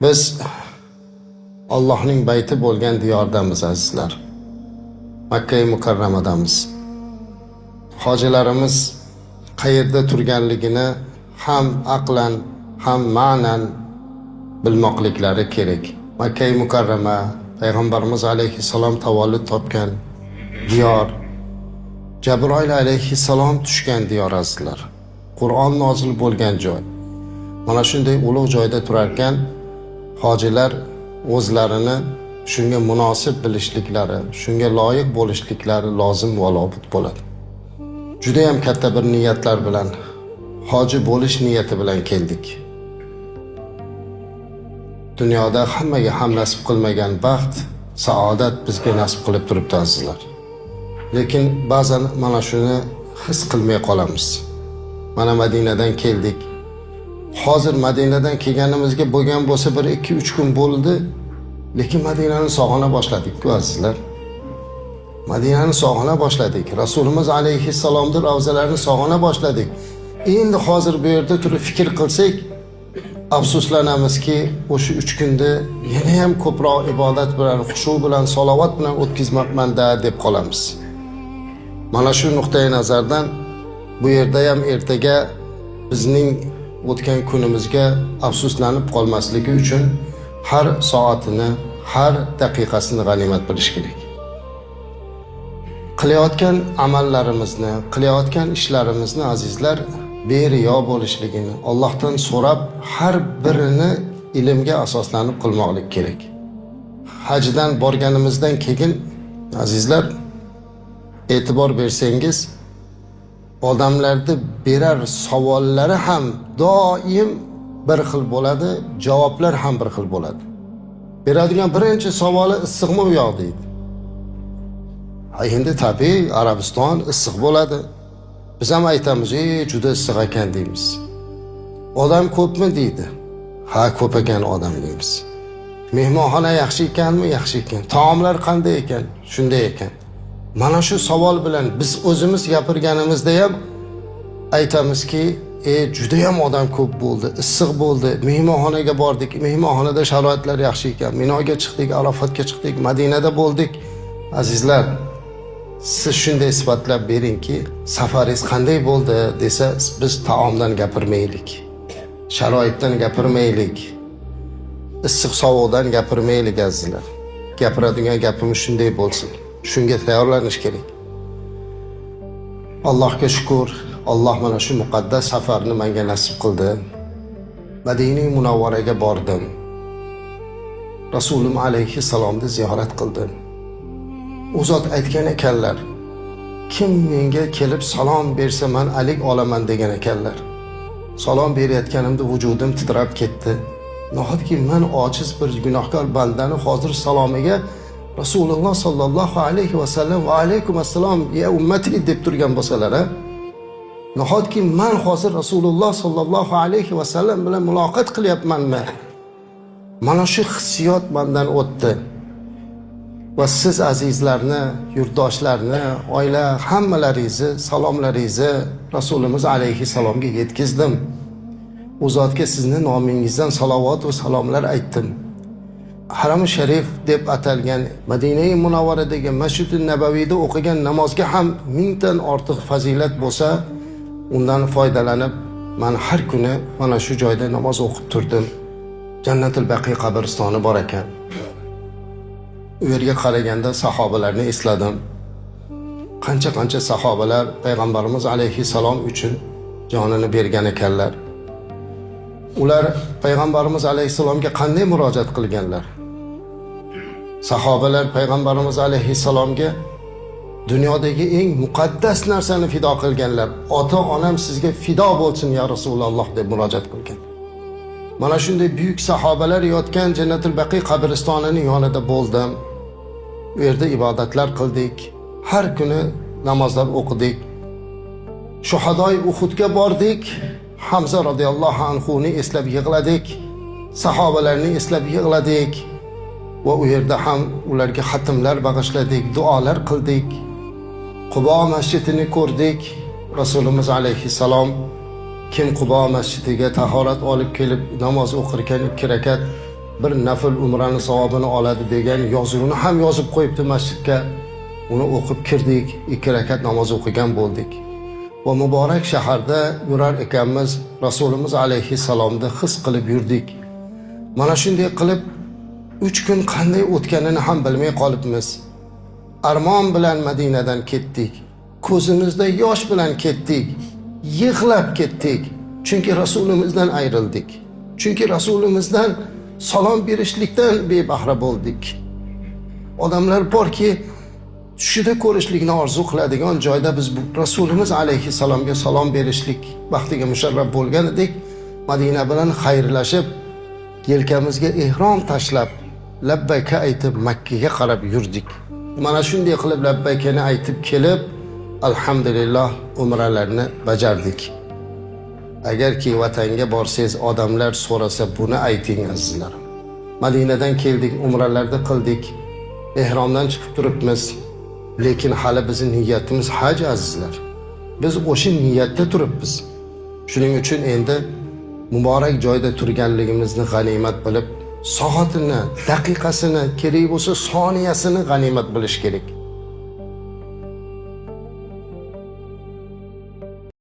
Biz Allohning bayti bo'lgan diyordamiz azizlar. Makka-i Mukarramadamiz. Hojilarimiz qayerda turganligini ham aqlan, ham ma'nan bilmoqliklari kerak. Makka-i Mukarrama Payg'ambarimiz alayhissalom tavallud topgan diyor, Jabroil alayhissalom tushgan diyor azizlar. Qur'on nozil bo'lgan joy. Mana shunday ulug' joyda turarkan, hojilar o'zlarini shunga munosib bilishliklari, shunga loyiq bo'lishliklari lozim va lobud bo'ladi. Juda ham katta bir niyatlar bilan, hoji bo'lish niyati bilan keldik. Dunyoda hammaga ham nasib qilmagan baxt, saodat bizga nasib qilib turibdi azizlar. Lekin ba'zan mana shuni his qilmay qolamiz. Mana Madinadan keldik. Hozir Madinadan kelganimizga bo'lgan bo'lsa 1-2-3 kun bo'ldi, lekin Madinani sog'ina boshladik-ku azizlar. Madinani sog'ina boshladik. Rasulimiz alayhissalomning ravzalarini sog'ina boshladik. Endi hozir bu yerda turib fikr qilsak, afsuslanamizki, o'sha 3 kunda yana ham ko'proq ibodat bilan, xushu bilan, salovat bilan o'tkazmoqman-da deb qolamiz. Mana shu nuqtai nazardan bu yerda ham ertaga bizning o'tgan kunimizga afsuslanib qolmasligi uchun har soatini, har daqiqasini g'animat bilish kerak. Qilayotgan amallarimizni, qilayotgan ishlarimizni azizlar beriyo bo'lishligini Allohdan so'rab har birini ilmga asoslanib qilmoqlik kerak. Hajdan borganimizdan keyin azizlar e'tibor bersangiz, odamlarda berar savollari ham doim bir xil bo'ladi, javoblar ham bir xil bo'ladi. Beradigan birinchi savoli issiqmi u yoq deydi. Endi tabiiy Arabiston issiq bo'ladi. Biz ham aytamiz, juda issiq ekan deymiz. Odam ko'pmi deydi. Ha, ko'p ekan odam deymiz. Mehmonxona yaxshi ekanmi? Yaxshi ekan. Taomlar qanday ekan? Shunday ekan. Mana shu savol bilan biz o'zimiz gapirganimizda ham aytamizki, juda ham odam ko'p bo'ldi, issiq bo'ldi. Mehmonxonaga bordik, mehmonxonada sharoitlar yaxshi ekan. Minoga chiqdik, Arafatga chiqdik, Madinada bo'ldik. Azizlar, siz shunday sifatlab beringki, safaringiz qanday bo'ldi desa, biz taomdan gapirmaylik. Sharoitdan gapirmaylik. Issiq sovuqdan gapirmaylik azizlar. Gapiradigan gapimiz shunday bo'lsin. Shunga tayyorlanish kerak. Allohga shukr, Alloh mana shu muqaddas safarni menga nasib qildi. Madina-i Munawvaraga bordim. Rasulim alayhissalomni ziyorat qildim. U zot aytgan ekanlar, kim menga kelib salom bersa men alik olaman degan ekanlar. Salom berayotganimda vujudim titrab ketdi. Nahotki men ojiz bir gunohkor bandani hozir salomiga Rasululloh sallallohu alayhi va sallam va alaykum assalom ya ummati deb turgan bo'lsalar, nahotki men hozir Rasululloh sallallohu alayhi va sallam bilan muloqot qilyapmanmi? Mana shu hissiyot mendan o'tdi. Va siz azizlarni, yurtdoshlarni, oila hammalaringizni salomlaringizni Rasulimiz alayhissalomga yetkazdim. U zotga sizning nomingizdan salovat va salomlar aytdim. Haram-ı Sharif deb atalgan Madina-i Munawvaradagi Masjid-i Nabaviyda o'qigan namozga ham 1000 dan ortiq fazilat bo'lsa, undan foydalanib men har kuni mana shu joyda namoz o'qib turdim. Jannatul Baqi qabristoni bor ekan. U yerga qaraganda sahobalarni esladim. Qancha sahobalar Payg'ambarimiz alayhissalom uchun jonini bergan ekanlar. Ular Payg'ambarimiz alayhissalomga qanday murojaat qilganlar? Sahobalar Payg'ambarimiz alayhissalomga dunyodagi eng muqaddas narsani fido qilganlar. Ota-onam sizga fido bo'lsin ya Rasululloh deb murojaat qilgan. Mana shunday buyuk sahobalar yotgan Jannatul Baqi qabristonining yonida bo'ldim. U yerda ibodatlar qildik. Har kuni namozlar o'qidik. Shuhadoy Uhudga bordik. Hamza radhiyallohu anhu ni eslab yig'ladik. Sahobalarni eslab yig'ladik. Va u yerda ham ularga xatmlar bag'ishladik, duolar qildik. Qubo masjidini ko'rdik. Rasulimiz alayhissalom kim Qubo masjidiga tahorat olib kelib namoz o'qirkan 2 rakat bir nafl umrani savobini oladi degan yozuvni ham yozib qo'yibdi masjidga. Uni o'qib kirdik, 2 rakat namoz o'qigan bo'ldik. Va muborak shaharda yurar ekanmiz, Rasulimiz alayhissalomni his qilib yurdik. Mana shunday qilib 3 kun qanday o'tganini ham bilmay qolibmiz. Armon bilan Madinadan ketdik. Ko'zimizda yosh bilan ketdik. Yig'lab ketdik. Chunki Rasulimizdan ayrildik. Chunki Rasulimizdan salom berishlikdan bebahra bo'ldik. Odamlar borki, tushida ko'rishlikni orzu qiladigan joyda biz bu Rasulimiz alayhissalomga salom berishlik baxtiga musharraf bo'lgan edik. Madina bilan xayrlashib, yelkamizga ihrom tashlab, labbayka aytib Makkaga qarab yurdik. Mana shunday qilib labbaykani aytib kelib, alhamdulillah umralarni bajardik. Agarki vatanga borsangiz, odamlar so'rasa buni ayting azizlarim. Madinadan keldik, umralarni qildik. Ehromdan chiqib turibmiz. Lekin hali bizning niyatimiz haj azizlar. Biz o'sha niyatda turibmiz. Shuning uchun endi muborak joyda turganligimizni g'animat bilib, soatini, daqiqasini, kerak bo'lsa soniyasini g'animat bilish kerak.